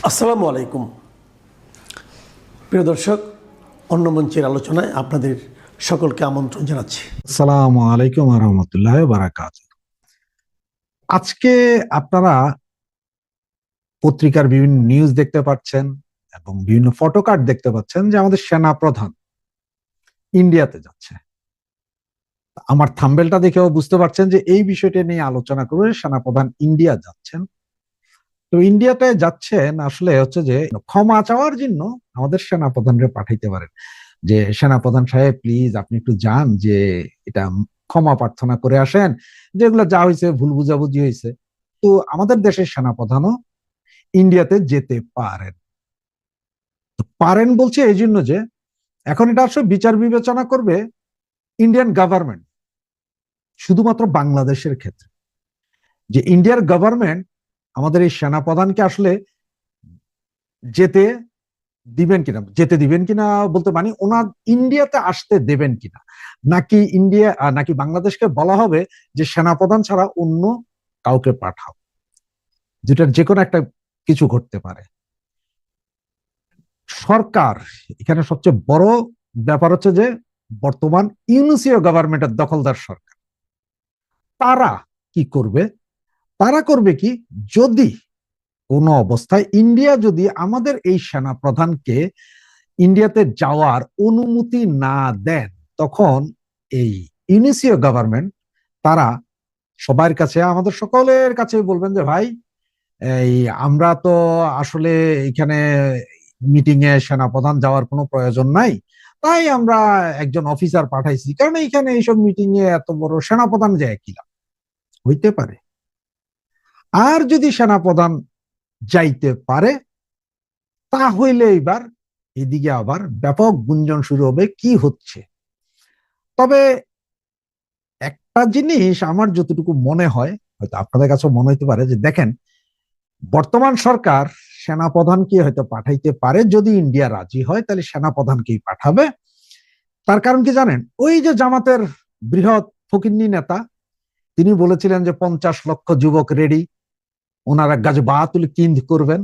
আসসালামু আলাইকুম প্রিয় দর্শক, অন্য মঞ্চের আলোচনায় আপনাদের সকলকে আমন্ত্রণ জানাচ্ছি। আসসালামু আলাইকুম রহমতুল্লাহ বারাকাত। আজকে আপনারা পত্রিকার বিভিন্ন নিউজ দেখতে পাচ্ছেন এবং বিভিন্ন ফটোকার্ড দেখতে পাচ্ছেন যে আমাদের সেনা প্রধান ইন্ডিয়াতে যাচ্ছে। আমার থাম্বেলটা দেখেও বুঝতে পারছেন যে এই বিষয়টা নিয়ে আলোচনা করে সেনা প্রধান ইন্ডিয়া যাচ্ছেন। তো ইন্ডিয়াতে যাচ্ছেন আসলে হচ্ছে যে ক্ষমা চাওয়ার জন্য আমাদের সেনা প্রধানকে পাঠাইতে পারেন যে সেনাপ্রধান সাহেব প্লিজ আপনি একটু যান, যে এটা ক্ষমা প্রার্থনা করে আসেন, যেগুলো যা হয়েছে ভুল বুঝাবুঝি হয়েছে। তো আমাদের দেশের সেনাপ্রধানও ইন্ডিয়াতে যেতে পারেন। তো পারেন বলছে এই জন্য যে এখন এটা আসলে বিচার বিবেচনা করবে ইন্ডিয়ান গভর্নমেন্ট, শুধুমাত্র বাংলাদেশের ক্ষেত্রে, যে ইন্ডিয়ার গভর্নমেন্ট আমাদের এই সেনাপ্রধানকে আসলে যেতে দিবেন কিনা বলতে, মানে ওনার ইন্ডিয়াতে আসতে দেবেন কিনা, নাকি নাকি বাংলাদেশকে বলা হবে যে সেনাপ্রধান ছাড়া অন্য কাউকে পাঠাও। যেটার যে কোনো একটা কিছু ঘটতে পারে। সরকার এখানে সবচেয়ে বড় ব্যাপার হচ্ছে যে বর্তমান ইউনিসীয় গভর্নমেন্টের দখলদার সরকার, তারা কি করবে? তারা করবে কি, যদি কোনো অবস্থায় ইন্ডিয়া যদি আমাদের এই সেনা প্রধানকে ইন্ডিয়াতে যাওয়ার অনুমতি না দেন, তখন এই ইউনিসীয় গভর্নমেন্ট তারা সবার কাছে, আমাদের সকলের কাছে বলবেন যে ভাই, এই আমরা তো আসলে এখানে মিটিং এ সেনাপ্রধান যাওয়ার কোনো প্রয়োজন নাই, তাই আমরা একজন অফিসার পাঠাইছি, কারণ এইখানে এইসব মিটিং এ এত বড় সেনাপ্রধান যায় কি লাভ? হইতে পারে। আর যদি সেনাপ্রধান যাইতে পারে, তাহলে এবার এদিকে আবার ব্যাপক গুঞ্জন শুরু হবে কি হচ্ছে। তবে একটা জিনিস আমার যতটুকু মনে হয়, হয়তো আপনাদের কাছে মনে হতে পারে, যে দেখেন বর্তমান সরকার সেনাপ্রধানকে হয়তো পাঠাইতে পারে, যদি ইন্ডিয়া রাজি হয় তাহলে সেনাপ্রধানকেই পাঠাবে। তার কারণ কি জানেন? ওই যে জামাতের বৃহৎ ফকিন্নি নেতা, তিনি বলেছিলেন যে 50 লক্ষ যুবক রেডি, ওনারা গাজবাতুল কিন্দ করবেন।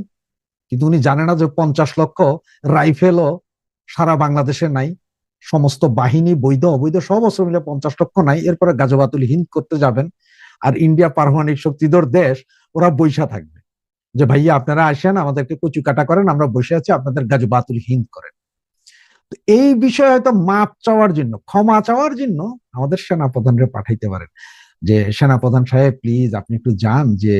কিন্তু উনি জানে না যে 50 লক্ষ রাইফেলও সারা বাংলাদেশে নাই। সমস্ত বাহিনী বৈধ অবৈধ সব অস্ত্র মিলে 50 লক্ষ নাই। এরপরে গাজবাতুল হিন্দ করতে যাবেন, আর ইন্ডিয়া পারমাণবিক শক্তিধর দেশ, ওরা বৈশা থাকবে যে ভাইয়া আপনারা আসেন, আমাদেরকে কচু কাটা করেন, আমরা বসে আছি, আপনাদের গাজবাতুল হিন্দ করেন। তো এই বিষয়ে হয়তো মাপ চাওয়ার জন্য, ক্ষমা চাওয়ার জন্য আমাদের সেনাপ্রধানকে পাঠাইতে পারেন যে সেনাপ্রধান সাহেব প্লিজ আপনি একটু যান, যে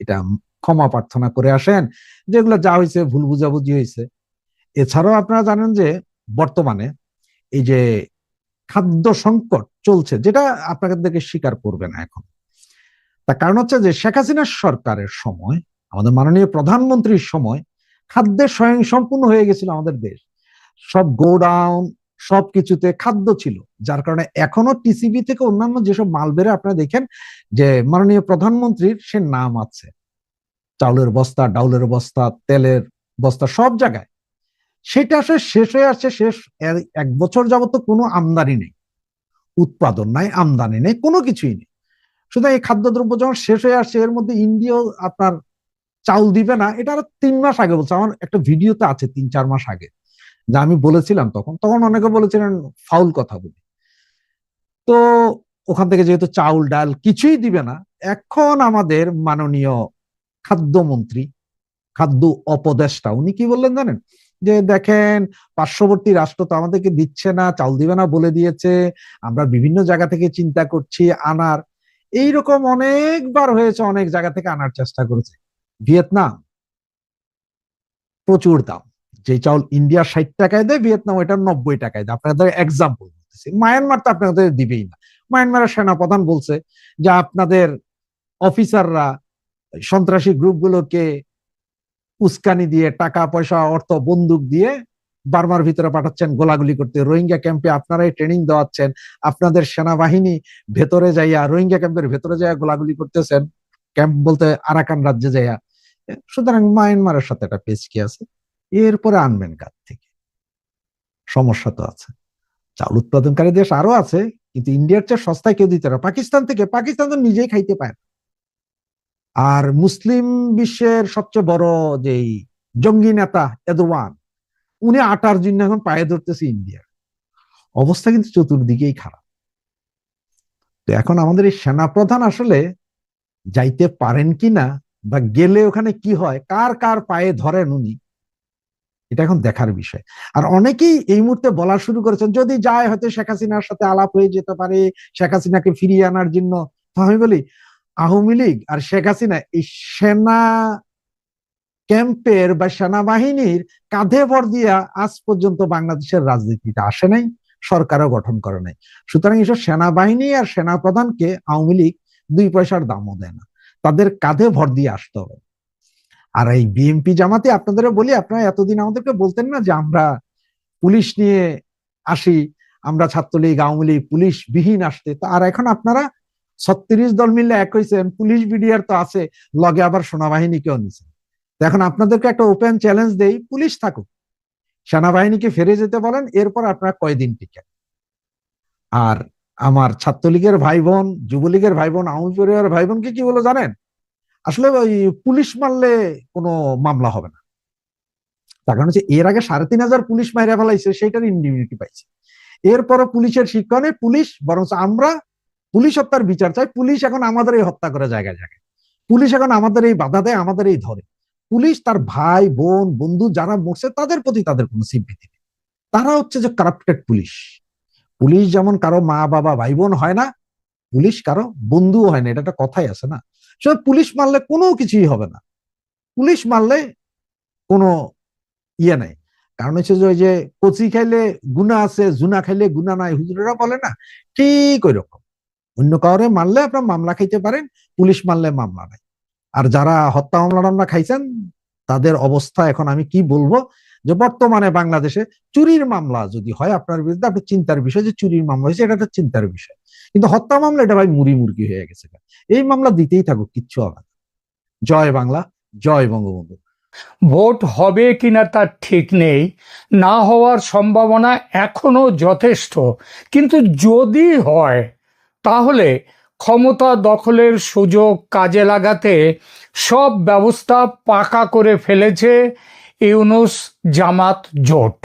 এটা ক্ষমা প্রার্থনা করে আসেন, যেগুলো যা হয়েছে ভুল বুঝাবুঝি হয়েছে। এছাড়াও আপনারা জানেন যে বর্তমানে এই যে খাদ্য সংকট চলছে, যেটা আপনাদেরকে স্বীকার করবে না এখন। তার কারণ হচ্ছে যে শেখ হাসিনার সরকারের সময়, আমাদের মাননীয় প্রধানমন্ত্রীর সময় খাদ্যের স্বয়ংসম্পূর্ণ হয়ে গেছিল আমাদের দেশ। সব গোডাউন সবকিছুতে খাদ্য ছিল, যার কারণে এখনো টিসিবি থেকে অন্যান্য যেসব মাল বেরোয় আপনারা দেখেন যে মাননীয় প্রধানমন্ত্রীর সে নাম আছে, চাউলের বস্তা, ডাউলের বস্তা, তেলের বস্তা, সব জায়গায়। সেটা আসলে শেষ হয়ে আসছে। শেষ 1 বছর যাবত কোনো আমদানি নেই, উৎপাদন নাই, আমদানি নেই, কোনো কিছুই নেই। সুতরাং এই খাদ্যদ্রব্য যখন শেষ হয়ে আসছে, এর মধ্যে ইন্ডিয়াও আপনার চাউল দিবে না, এটা আরো 3 মাস আগে বলছে। আমার একটা ভিডিওতে আছে 3-4 মাস আগে, যা আমি বলেছিলাম তখন। তখন অনেকে বলেছিলেন ফাউল কথা বলি। তো ওখান থেকে যেহেতু চাউল ডাল কিছুই দিবে না, এখন আমাদের মাননীয় খাদ্যমন্ত্রী, খাদ্য উপদেষ্টা, উনি কি বললেন জানেন? যে দেখেন, পার্শ্ববর্তী রাষ্ট্র তো আমাদেরকে দিচ্ছে না, চাউল দিবে না বলে দিয়েছে, আমরা বিভিন্ন জায়গা থেকে চিন্তা করছি আনার। এইরকম অনেকবার হয়েছে, অনেক জায়গা থেকে আনার চেষ্টা করেছে। ভিয়েতনাম প্রচুর দাম, যে চাউল ইন্ডিয়া 60 টাকায় দেয়, ভিয়েতনাম ওইটা 90 টাকায় দেয়। আপনাদের এক্সাম্পল বলতেছি, মায়ানমার তো আপনাদের দিবেই না। মায়ানমারের সেনাপ্রধান বলছে যে আপনাদের অফিসাররা সন্ত্রাসী গ্রুপগুলোকে উস্কানি দিয়ে, টাকা পয়সা, অর্থ, বন্দুক দিয়ে বার্মার ভিতরে পাঠাচ্ছেন গোলাগুলি করতে। রোহিঙ্গা ক্যাম্পে আপনারাই ট্রেনিং দেওয়াচ্ছেন, আপনাদের সেনাবাহিনী ভেতরে যাইয়া, রোহিঙ্গা ক্যাম্পের ভেতরে যাইয়া গোলাগুলি করতেছেন, ক্যাম্প বলতে আরাকান রাজ্যে যাইয়া। সুতরাং মায়ানমারের সাথে একটা পেচকি আছে। এরপরে আনবেন কাছ থেকে? সমস্যা তো আছে। চাউল উৎপাদনকারী দেশ আরো আছে, কিন্তু ইন্ডিয়ার চেয়ে সস্তায় কেউ দিতে পারে। পাকিস্তান থেকে, পাকিস্তান তো নিজেই খাইতে পায়। আর মুসলিম বিশ্বের সবচেয়ে বড় যেই জঙ্গি নেতা এরদোয়ান, উনি আটার জন্য এখন পায়ে ধরতেছে ইন্ডিয়া। অবস্থা কিন্তু চতুর্দিকেই খারাপ। তো এখন আমাদের এই সেনাপ্রধান আসলে যাইতে পারেন কিনা, বা গেলে ওখানে কি হয়, কার কার পায়ে ধরেন উনি, এটা এখন দেখার বিষয়। আর অনেকেই এই মুহূর্তে বলা শুরু করেছেন যদি যায় হয়তো শেখ হাসিনার সাথে আলাপ হয়ে যেতে পারে, শেখ হাসিনাকে ফিরিয়ে আনার জন্য। তো আমি বলি, আওয়ামী লীগ আর শেখ হাসিনা এই সেনা ক্যাম্পের বা সেনাবাহিনীর কাঁধে ভর দিয়া আজ পর্যন্ত বাংলাদেশের রাজনীতিটা আসে নাই, সরকারও গঠন করে নাই। সুতরাং এসব সেনাবাহিনী আর সেনাপ্রধানকে আওয়ামী লীগ 2 পয়সার দামও দেয় না, তাদের কাঁধে ভর দিয়ে আসতে হবে। আর এই বিএনপি জামাতে আপনাদেরও বলি, আপনারা এতদিন আমাদেরকে বলতেন না যে আমরা পুলিশ নিয়ে আসি, আমরা ছাত্রলীগ আওয়ামী লীগ পুলিশ বিহীন আসতে, তো আর এখন আপনারা 36 দল মিলে এক হয়েছেন, পুলিশ বিডিআর তো আছে, লগে আবার সেনাবাহিনীকেও নিছেন। এখন আপনাদেরকে একটা ওপেন চ্যালেঞ্জ দেই, পুলিশ থাকুক, সেনাবাহিনীকে ফিরে যেতে বলেন, এরপর আপনারা কয়দিন টিকেন। আর আমার ছাত্রলীগের ভাই বোন, যুবলীগের ভাই বোন, আওয়ামী পরিবারের ভাই বোনকে কি বলো জানেন? আসলে ওই পুলিশ মারলে কোনো মামলা হবে না। তার কারণ হচ্ছে এর আগে 3,500 পুলিশ মাইরা ফেলাইছে, সেইটার ইন্ডিমিউনিটি পাইছে। এরপরও পুলিশের শিক্ষা নেই, পুলিশ বরঞ্চ আমরা পুলিশ হত্যার বিচার চাই। পুলিশ এখন আমাদের এই হত্যা করে জায়গায় জায়গায়, পুলিশ এখন আমাদের এই বাধা দেয়, আমাদের এই ধরে। পুলিশ তার ভাই বোন বন্ধু যারা মরছে তাদের প্রতি তাদের কোনো সিম্পিতি নেই। তারা হচ্ছে যে কারাপ্টেড পুলিশ। পুলিশ যেমন কারো মা বাবা ভাই বোন হয় না, পুলিশ কারো বন্ধুও হয় না, এটা একটা কথাই আছে না। সব পুলিশ মারলে কোনো কিছুই হবে না, পুলিশ মারলে কোনো ইয়ে নাই। কারণ হচ্ছে যে ওই যে কচি খাইলে গুণা আছে, জুনা খাইলে গুণা নাই, হুজুরেরা বলে না, ঠিক ওই রকম। অন্য কাউরে মারলে আপনার মামলা খাইতে পারেন, পুলিশ মারলে মামলা নাই। আর যারা হত্যা মামলা খাইছেন তাদের অবস্থা এখন আমি কি বলবো, যে বর্তমানে বাংলাদেশে চুরির মামলা যদি হয় আপনার বিরুদ্ধে, আপনি চিন্তার বিষয় যে চুরির মামলা হয়েছে, এটা একটা চিন্তার বিষয়। কিন্তু হত্যা মামলা এটা ভাই মুড়ি মুরগি হয়ে গেছে, এই মামলা দিতেই থাকুক, কিচ্ছু হবে না। জয় বাংলা, জয় বঙ্গবন্ধু। ভোট হবে কিনা তার ঠিক নেই, না হওয়ার সম্ভাবনা এখনো যথেষ্ট। কিন্তু যদি হয় তাহলে ক্ষমতা দখলের সুযোগ কাজে লাগাতে সব ব্যবস্থা পাকা করে ফেলেছে ইউনূস জামাত জোট।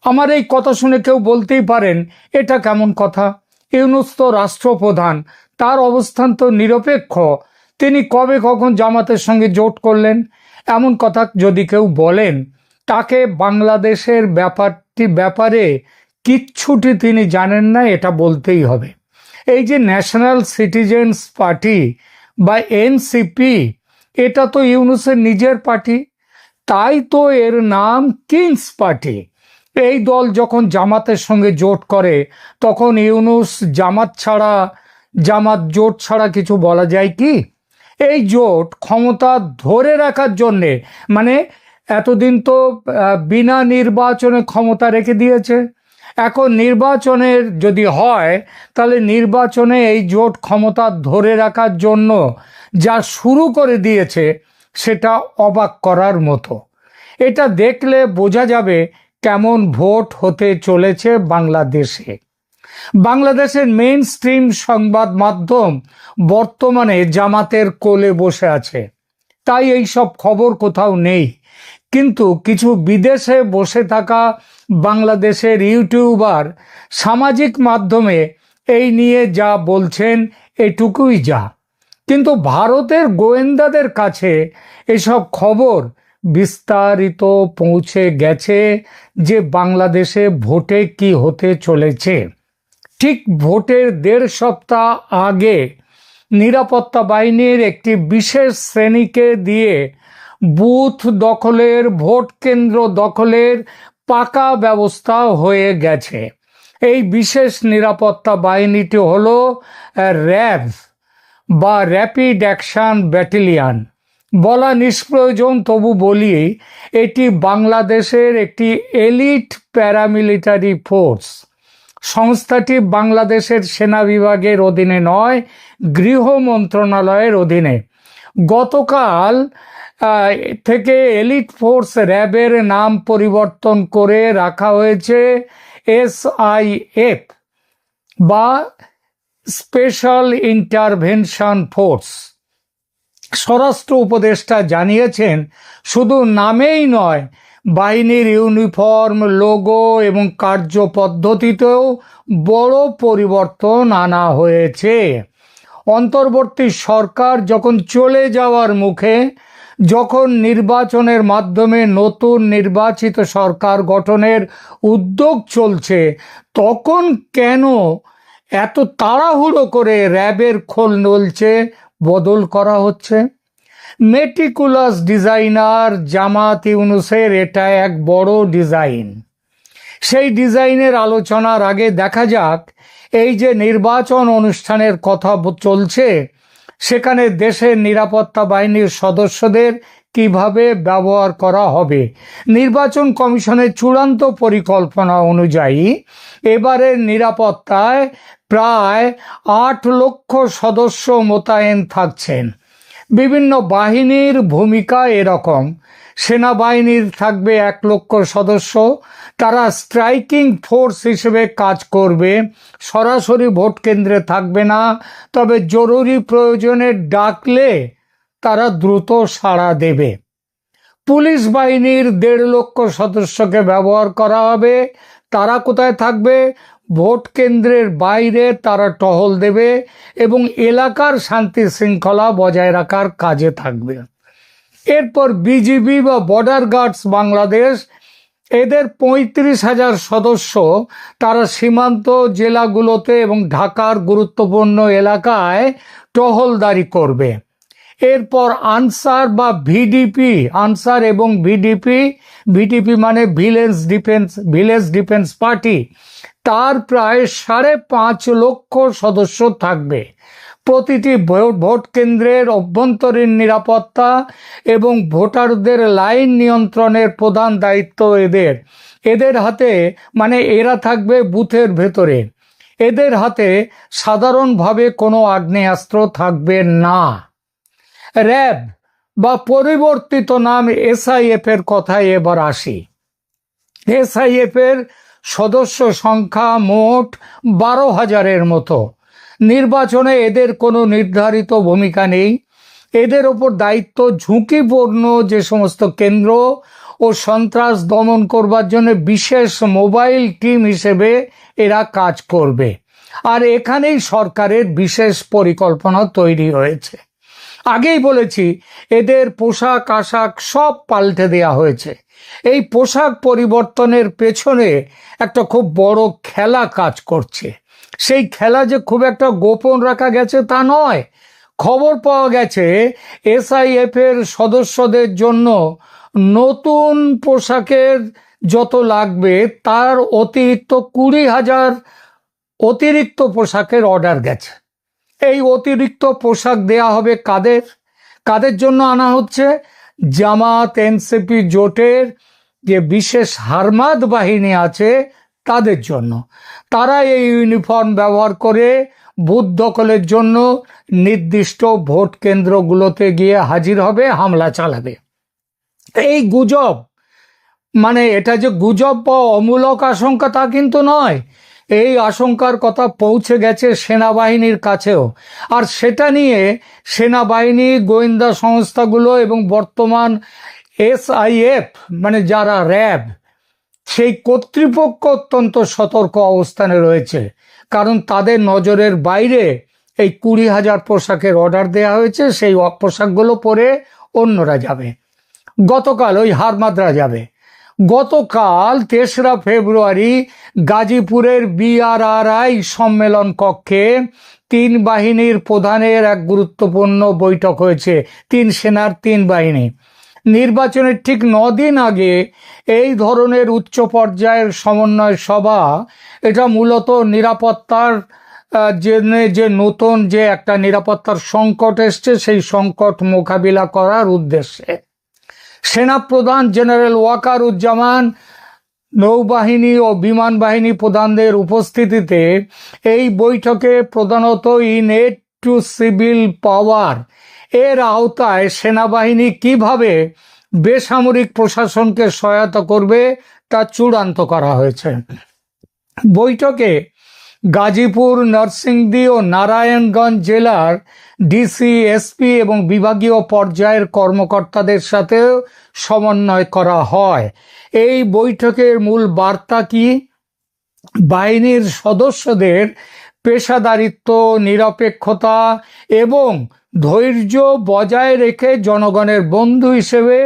আমার এই কথা শুনে কেউ বলতেই পারেন এটা কেমন কথা, ইউনূস তো রাষ্ট্রপ্রধান, তার অবস্থান তো নিরপেক্ষ, তিনি কবে কখন জামাতের সঙ্গে জোট করলেন? এমন কথা যদি কেউ বলেন, তাকে বাংলাদেশের ব্যাপারে কিচ্ছুটি তিনি জানেন না, এটা বলতেই হবে। এই যে ন্যাশনাল সিটিজেন্স পার্টি বা এনসিপি, এটা তো ইউনূসের নিজের পার্টি, তাই তো এর নাম কিংস পার্টি। এই দল যখন জামাতের সঙ্গে জোট করে তখন ইউনূস জামাত জোট ছাড়া কিছু বলা যায় কি? এই জোট ক্ষমতা ধরে রাখার জন্যে, মানে এতদিন তো বিনা নির্বাচনে ক্ষমতা রেখে দিয়েছে, এখন নির্বাচনের যদি হয় তাহলে নির্বাচনে এই জোট ক্ষমতা ধরে রাখার জন্য যা শুরু করে দিয়েছে সেটা অবাক করার মতো। এটা দেখলে বোঝা যাবে কেমন ভোট হতে চলেছে বাংলাদেশে। বাংলাদেশের মেইন স্ট্রিম সংবাদ মাধ্যম বর্তমানে জামাতের কোলে বসে আছে, তাই এই সব খবর কোথাও নেই। কিন্তু কিছু বিদেশে বসে থাকা বাংলাদেশের ইউটিউবার সামাজিক মাধ্যমে এই নিয়ে যা বলছেন এটুকুই যা। কিন্তু ভারতের গোয়েন্দাদের কাছে এসব খবর বিস্তারিত পৌঁছে গেছে যে বাংলাদেশে ভোটে কি হতে চলেছে। ঠিক ভোটের 1.5 সপ্তাহ আগে নিরাপত্তা বাহিনীর একটি বিশেষ শ্রেণীকে দিয়ে বুথ দখলের, ভোট কেন্দ্র দখলের পাকা ব্যবস্থা হয়ে গেছে। এই বিশেষ নিরাপত্তা বাহিনীটি হলো র্যাব বা র্যাপিড অ্যাকশন ব্যাটালিয়ন। বলা নিষ্প্রয়োজন, তবু বলি, এটি বাংলাদেশের একটি এলিট প্যারামিলিটারি ফোর্স। সংস্থাটি বাংলাদেশের সেনা বিভাগের অধীনে নয়, গৃহ মন্ত্রণালয়ের অধীনে। গতকাল থেকে এলিট ফোর্স র্যাবের নাম পরিবর্তন করে রাখা হয়েছে SIF বা স্পেশাল ইন্টারভেনশন ফোর্স। স্বরাষ্ট্র উপদেষ্টা জানিয়েছেন, শুধু নামেই নয়, বাহিনীর ইউনিফর্ম, লোগো এবং কার্যপদ্ধতিতেও বড় পরিবর্তন আনা হয়েছে। অন্তর্বর্তী সরকার যখন চলে যাওয়ার মুখে, যখন নির্বাচনের মাধ্যমে নতুন নির্বাচিত সরকার গঠনের উদ্যোগ চলছে, তখন কেন এত তাড়াহুড়ো করে র্যাবের খোল নলছে বদল করা হচ্ছে? মেটিকুলাস ডিজাইনার জামাত ইউনূসের এটা এক বড় ডিজাইন। সেই ডিজাইনের আলোচনার আগে দেখা যাক, এই যে নির্বাচন অনুষ্ঠানের কথা চলছে, সেখানে দেশের নিরাপত্তা বাহিনীর সদস্যদের কিভাবে ব্যবহার করা হবে। নির্বাচন কমিশনের চূড়ান্ত পরিকল্পনা অনুযায়ী এবারের নিরাপত্তায় প্রায় 8 লক্ষ সদস্য মোতায়েন থাকছেন। বিভিন্ন বাহিনীর ভূমিকা এরকম: সেনাবাহিনীর থাকবে 1 লক্ষ সদস্য, তারা স্ট্রাইকিং ফোর্স হিসেবে কাজ করবে, সরাসরি ভোট কেন্দ্রে থাকবে না, তবে জরুরি প্রয়োজনে ডাকলে তারা দ্রুত সাড়া দেবে। পুলিশ বাহিনীর 1.5 লক্ষ সদস্যকে ব্যবহার করা হবে। তারা কোথায় থাকবে? ভোট কেন্দ্রের বাইরে তারা টহল দেবে এবং এলাকার শান্তি শৃঙ্খলা বজায় রাখার কাজে থাকবে। এরপর বিজিবি বা বর্ডার গার্ডস বাংলাদেশ, এদের 35,000 সদস্য, তারা সীমান্ত জেলাগুলোতে এবং ঢাকার গুরুত্বপূর্ণ এলাকায় টহলদারি করবে। এরপর আনসার বা ভিডিপি, আনসার এবং ভিডিপি মানে ভিলেজ ডিফেন্স পার্টি, তার প্রায় 5.5 লক্ষ সদস্য থাকবে। প্রতিটি ভোট কেন্দ্রের অভ্যন্তরীণ নিরাপত্তা এবং ভোটারদের লাইন নিয়ন্ত্রণের প্রধান দায়িত্ব এদের হাতে, মানে এরা থাকবে বুথের ভেতরে। এদের হাতে সাধারণভাবে কোনো আগ্নেয়াস্ত্র থাকবে না। র্যাব বা পরিবর্তিত নাম SIF এর কথায় এবার আসি। SIF এর সদস্য সংখ্যা মোট 12,000-এর মতো। নির্বাচনে এদের কোনো নির্ধারিত ভূমিকা নেই। এদের ওপর দায়িত্ব ঝুঁকিপূর্ণ যে সমস্ত কেন্দ্র ও সন্ত্রাস দমন করবার জন্য বিশেষ মোবাইল টিম হিসেবে এরা কাজ করবে। আর এখানেই সরকারের বিশেষ পরিকল্পনা তৈরি হয়েছে। আগেই বলেছি, এদের পোশাক আশাক সব পাল্টে দেয়া হয়েছে। এই পোশাক পরিবর্তনের পেছনে একটা খুব বড় খেলা কাজ করছে। সেই খেলা যে খুব একটা গোপন রাখা গেছে তা নয়। খবর পাওয়া গেছে SIF এর সদস্যদের জন্য নতুন পোশাকের যত লাগবে তার অতিরিক্ত 20,000 অতিরিক্ত পোশাকের অর্ডার গেছে। এই অতিরিক্ত পোশাক দেয়া হবে কাদের জন্য আনা হচ্ছে? জামাত NCP জোটের যে বিশেষ হারমাদ বাহিনী আছে তাদের জন্য। তারা এই ইউনিফর্ম ব্যবহার করে বুথ দখলের জন্য নির্দিষ্ট ভোট কেন্দ্রগুলোতে গিয়ে হাজির হবে, হামলা চালাবে। এই গুজব, মানে এটা যে গুজব বা অমূলক আশঙ্কা তা কিন্তু নয়। এই আশঙ্কার কথা পৌঁছে গেছে সেনাবাহিনীর কাছেও। আর সেটা নিয়ে সেনাবাহিনী, গোয়েন্দা সংস্থাগুলো এবং বর্তমান SIF মানে যারা র্যাব, সেই কর্তৃপক্ষ অত্যন্ত সতর্ক অবস্থানে রয়েছে। কারণ তাদের নজরের বাইরে এই 20,000 পোশাকের অর্ডার দেওয়া হয়েছে। সেই পোশাকগুলো পরে অন্যরা যাবে। গতকাল ওই হারমাদরা যাবে। গতকাল 3রা ফেব্রুয়ারি গাজীপুরের BRRI সম্মেলন কক্ষে 3 বাহিনীর প্রধানের এক গুরুত্বপূর্ণ বৈঠক হয়েছে। 3 সেনার 3 বাহিনী। নির্বাচনের ঠিক 9 দিন আগে এই ধরনের উচ্চ পর্যায়ের সমন্বয় সভা, এটা মূলত নিরাপত্তার যে নতুন যে একটা নিরাপত্তার সংকট এসছে সেই সংকট মোকাবিলা করার উদ্দেশ্যে। সেনাপ্রধান জেনারেল ওয়াকারুজ্জামান, নৌবাহিনী ও বিমান বাহিনী প্রধানদের উপস্থিতিতে এই বৈঠকে প্রধানত ইনএড টু সিভিল পাওয়ার এর আওতায় সেনাবাহিনী কিভাবে বেসামরিক প্রশাসনকে সহায়তা করবে তা চূড়ান্ত করা হয়েছে। বৈঠকে গাজীপুর, নরসিংদী ও নারায়ণগঞ্জ জেলার ডিসি, এসপি এবং বিভাগীয় পর্যায়ের কর্মকর্তাদের সাথেও সমন্বয় করা হয়। এই বৈঠকের মূল বার্তা কি? বাহিনীর সদস্যদের পেশাদারিত্ব, নিরপেক্ষতা এবং ধৈর্য বজায় রেখে জনগণের বন্ধু হিসেবে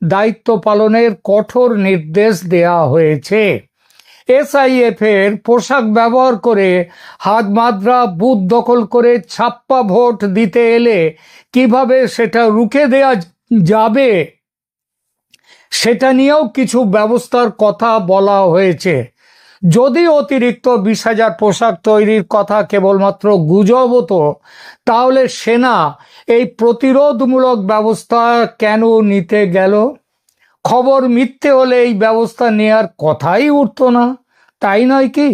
দায়িত্ব পালনের কঠোর নির্দেশ দেয়া হয়েছে। এসআইএফ এর পোশাক ব্যবহার করে হাতমাদ্রা বুথ দখল করে ছাপ্পা ভোট দিতে এলে কিভাবে সেটা রুখে দেয়া যাবে সেটা নিয়েও কিছু ব্যবস্থার কথা বলা হয়েছে। যদি অতিরিক্ত 20,000 পোশাক তৈরির কথা কেবলমাত্র গুজব হতো, তাহলে সেনা এই প্রতিরোধমূলক ব্যবস্থা কেন নিতে গেল? খবর মিথ্যে হলে এই ব্যবস্থা নেয়ার কথাই উঠতো না, তাই নয় কি?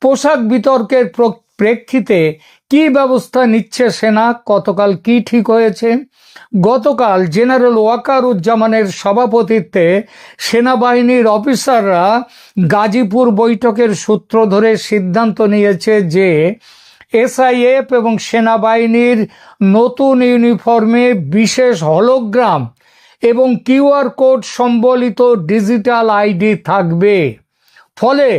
পোশাক বিতর্কের প্রেক্ষিতে কি ব্যবস্থা নিচ্ছে সেনা? গতকাল কি ঠিক হয়েছে? গতকাল জেনারেল ওয়াকারুজ্জামানের সভাপতিত্বে সেনাবাহিনীর অফিসাররা গাজীপুর বৈঠকের সূত্র ধরে সিদ্ধান্ত নিয়েছে যে এসআইএফ এবং সেনাবাহিনীর নতুন ইউনিফর্মে বিশেষ হলোগ্রাম এবং কিউআর কোড সম্বলিত ডিজিটাল আইডি থাকবে। ফলে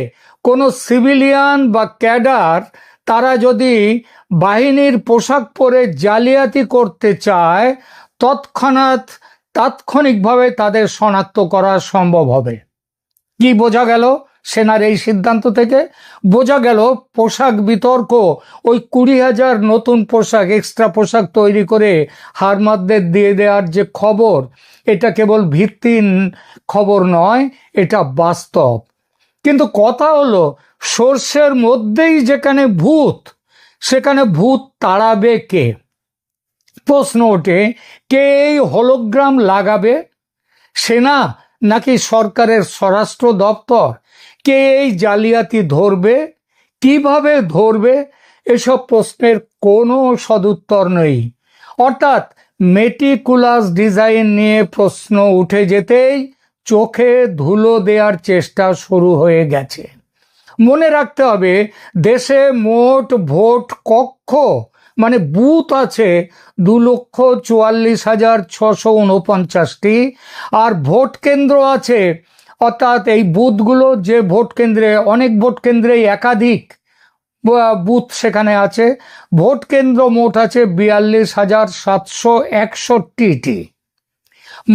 কোনো সিভিলিয়ান বা ক্যাডার তারা যদি বাহিনীর পোশাক পরে জালিয়াতি করতে চায়, তাৎক্ষণিকভাবে তাদের শনাক্ত করা সম্ভব হবে। কি বোঝা গেল সেনার এই সিদ্ধান্ত থেকে? বোঝা গেল পোশাক বিতর্ক, ওই 20,000 নতুন পোশাক, এক্সট্রা পোশাক তৈরি করে হারমাদদের দিয়ে দেওয়ার যে খবর, এটা কেবল ভিত্তিহীন খবর নয়, এটা বাস্তব। কিন্তু কথা হলো, সর্ষের মধ্যেই যেখানে ভূত, সেখানে ভূত তাড়াবে কে? প্রশ্ন ওঠে, কে এই হলোগ্রাম লাগাবে? সেনা নাকি সরকারের স্বরাষ্ট্র দপ্তর? কে এই জালিয়াতি ধরবে? কিভাবে ধরবে? এসব প্রশ্নের কোনো সদুত্তর নেই। অর্থাৎ মেটিকুলাস ডিজাইন নিয়ে প্রশ্ন উঠে যেতেই চোখে ধুলো দেওয়ার চেষ্টা শুরু হয়ে গেছে। মনে রাখতে হবে, দেশে মোট ভোট কক্ষ মানে বুথ আছে 2,44,649টি, আর ভোট কেন্দ্র আছে, অর্থাৎ এই বুথগুলো যে ভোট কেন্দ্রে, অনেক ভোট কেন্দ্রেই একাধিক বুথ সেখানে আছে। ভোট কেন্দ্র মোট আছে 42,761টি।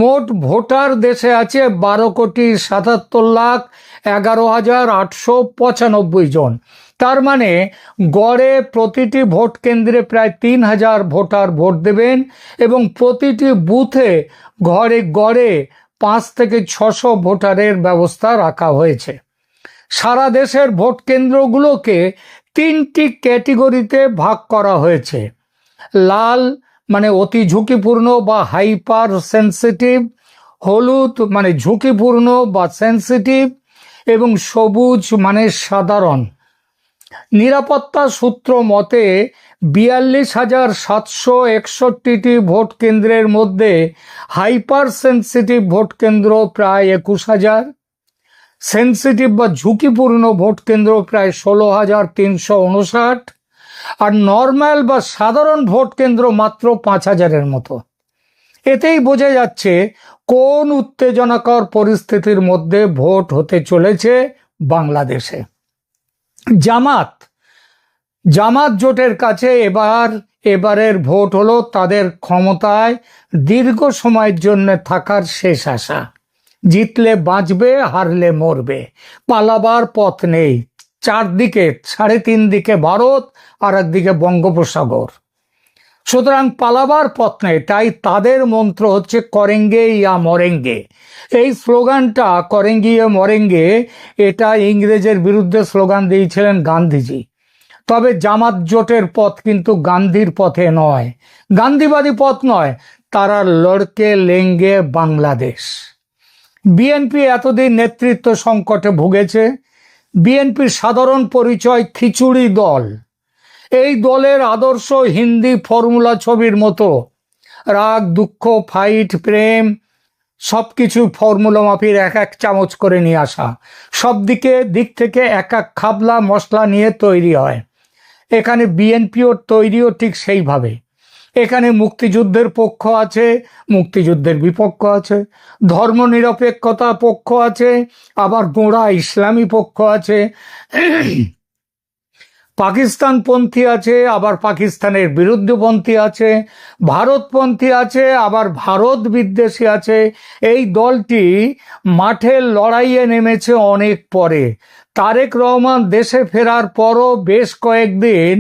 মোট ভোটার দেশে আছে 12,77,11,895 জন। তার মানে গড়ে প্রতিটি ভোট কেন্দ্রে প্রায় 3,000 ভোটার ভোট দেবেন এবং প্রতিটি বুথে গড়ে 5 থেকে 600 ভোটারের ব্যবস্থা রাখা হয়েছে। সারা দেশের ভোট কেন্দ্রগুলোকে 3টি ক্যাটেগরিতে ভাগ করা হয়েছে। লাল মানে অতি ঝুঁকিপূর্ণ বা হাইপার সেন্সিটিভ, হলুদ মানে ঝুঁকিপূর্ণ বা সেন্সিটিভ, এবং সবুজ মানে সাধারণ। নিরাপত্তা সূত্র মতে 42,761টি ভোট কেন্দ্রের মধ্যে হাইপার সেন্সিটিভ ভোট কেন্দ্র প্রায় 21,000, সেন্সিটিভ বা ঝুঁকিপূর্ণ ভোট কেন্দ্র প্রায় 16,359, আর নর্মাল বা সাধারণ ভোট কেন্দ্র মাত্র 5,000-এর মতো। এতেই বোঝা যাচ্ছে কোন উত্তেজনাকর পরিস্থিতির মধ্যে ভোট হতে চলেছে বাংলাদেশে। জামাত জোটের কাছে এবারের ভোট হলো তাদের ক্ষমতায় দীর্ঘ সময়ের জন্য থাকার শেষ আশা। জিতলে বাঁচবে, হারলে মরবে, পালাবার পথ নেই। চারদিকে, 3.5 দিকে ভারত, আর একদিকে বঙ্গোপসাগর। সুতরাং পালাবার পথ নেই। তাই তাদের মন্ত্র হচ্ছে করেঙ্গে ইয়া মরেঙ্গে। এই স্লোগানটা করেঙ্গে ইয়া মরেঙ্গে, এটা ইংরেজের বিরুদ্ধে স্লোগান দিয়েছিলেন গান্ধীজি। তবে জামাত জোটের পথ কিন্তু গান্ধীর পথে নয়, গান্ধীবাদী পথ নয়, তারা লড়কে লেঙ্গে বাংলাদেশ। বিএনপি এতদিন নেতৃত্ব সংকটে ভুগেছে। বিএনপির সাধারণ পরিচয় খিচুড়ি দল। এই দলের আদর্শ হিন্দি ফর্মুলা ছবির মতো, রাগ, দুঃখ, ফাইট, প্রেম সবকিছু ফর্মুলা মাফির এক এক চামচ করে নিয়ে আসা। সব দিক থেকে এক এক খাবলা মশলা নিয়ে তৈরি হয়। এখানে বিএনপিও তৈরিও ঠিক সেইভাবে। এখানে মুক্তিযুদ্ধের পক্ষ আছে, মুক্তিযুদ্ধের বিপক্ষ আছে, ধর্মনিরপেক্ষতা পক্ষ আছে, আবার গোঁড়া ইসলামী পক্ষ আছে, পাকিস্তানপন্থী আছে, আবার পাকিস্তানের বিরুদ্ধপন্থী আছে, ভারতপন্থী আছে, আবার ভারত বিদ্বেষী আছে। এই দলটি মাঠে লড়াইয়ে নেমেছে অনেক পরে। তারেক রহমান দেশে ফেরার পরও বেশ কয়েকদিন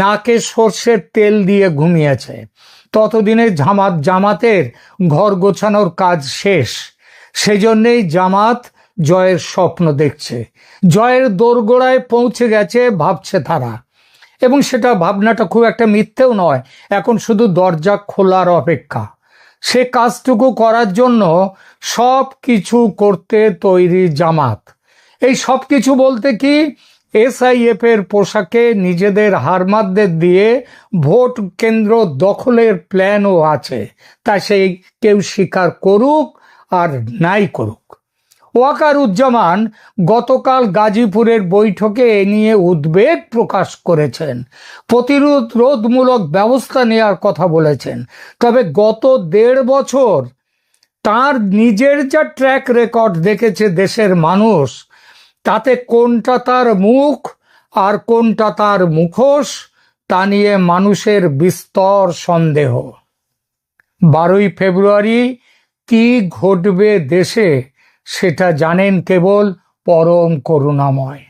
নাকে সর্ষের তেল দিয়ে ঘুমিয়েছে। ততদিনে জামাতের ঘর গোছানোর কাজ শেষ। সেজন্যেই জামাত জয়ের স্বপ্ন দেখছে, জয়ের দোরগোড়ায় পৌঁছে গেছে ভাবছে তারা। এবং সেটা ভাবনাটা খুব একটা মিথ্যেও নয়, এখন শুধু দরজা খোলার অপেক্ষা। সে কাজটুকু করার জন্য সব কিছু করতে তৈরি জামাত। এই সব কিছু বলতে কি, এসআইএফ এর পোশাকে নিজেদের হারমাতদের দিয়ে ভোট কেন্দ্র দখলের প্ল্যানও আছে, তা সেই কেউ স্বীকার করুক আর নাই করুক। ওয়াকারুজ্জামান গতকাল গাজীপুরের বৈঠকে এ নিয়ে উদ্বেগ প্রকাশ করেছেন, প্রতিরোধমূলক ব্যবস্থা নেওয়ার কথা বলেছেন। তবে গত 1.5 বছর তার নিজের যা ট্র্যাক রেকর্ড দেখেছে দেশের মানুষ, তাতে কোনটা তার মুখ আর কোনটা তার মুখোশ তা নিয়ে মানুষের বিস্তর সন্দেহ। 12ই ফেব্রুয়ারি কি ঘটবে দেশে সেটা জানেন কেবল পরম করুণাময়।